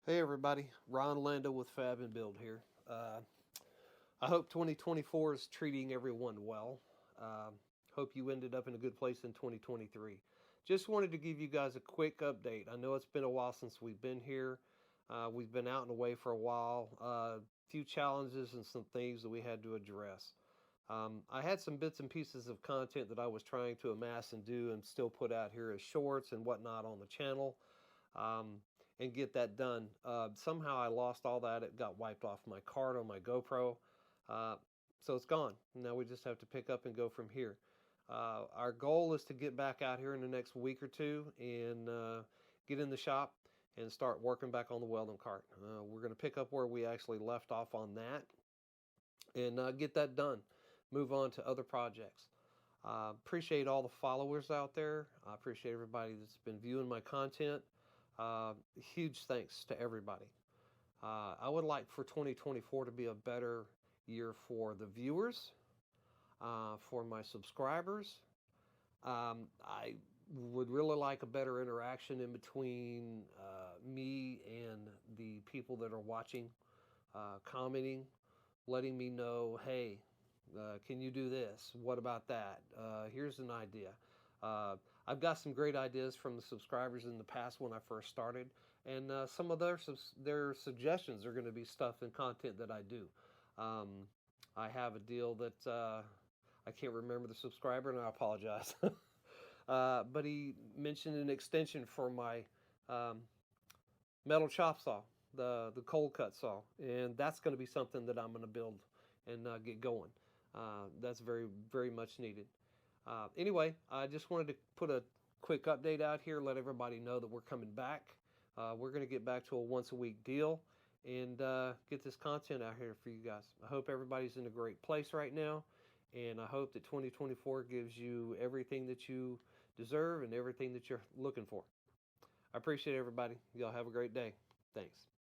Hey everybody, Ron Lando with Fab and Build here. I hope 2024 is treating everyone well. Uh, Hope you ended up in a good place in 2023. Just wanted to give you guys a quick update. I know it's been a while since we've been here. We've been out and away for a while. A few challenges and some things that we had to address. I had some bits and pieces of content that I was trying to amass and do and still put out here as shorts and whatnot on the channel, um, and get that done. Somehow I lost all that. It got wiped off my card on my GoPro. Uh, so it's gone. Now we just have to pick up and go from here. Our goal is to get back out here in the next week or two and get in the shop and start working back on the welding cart. We're going to pick up where we actually left off on that and get that done. Move on to other projects. Appreciate all the followers out there. I appreciate everybody that's been viewing my content. Huge thanks to everybody. I would like for 2024 to be a better year for the viewers, for my subscribers. I would really like a better interaction in between me and the people that are watching, commenting, letting me know, hey, can you do this? What about that? Here's an idea. I've got some great ideas from the subscribers in the past when I first started, and some of their suggestions are going to be stuff and content that I do. Um, I have a deal that I can't remember the subscriber, and I apologize. But he mentioned an extension for my um, metal chop saw, the cold cut saw, and that's going to be something that I'm going to build and get going. That's very much needed. Anyway, I just wanted to put a quick update out here, let everybody know that we're coming back. We're going to get back to a once a week deal and get this content out here for you guys. I hope everybody's in a great place right now, and I hope that 2024 gives you everything that you deserve and everything that you're looking for. I appreciate everybody. Y'all have a great day. Thanks.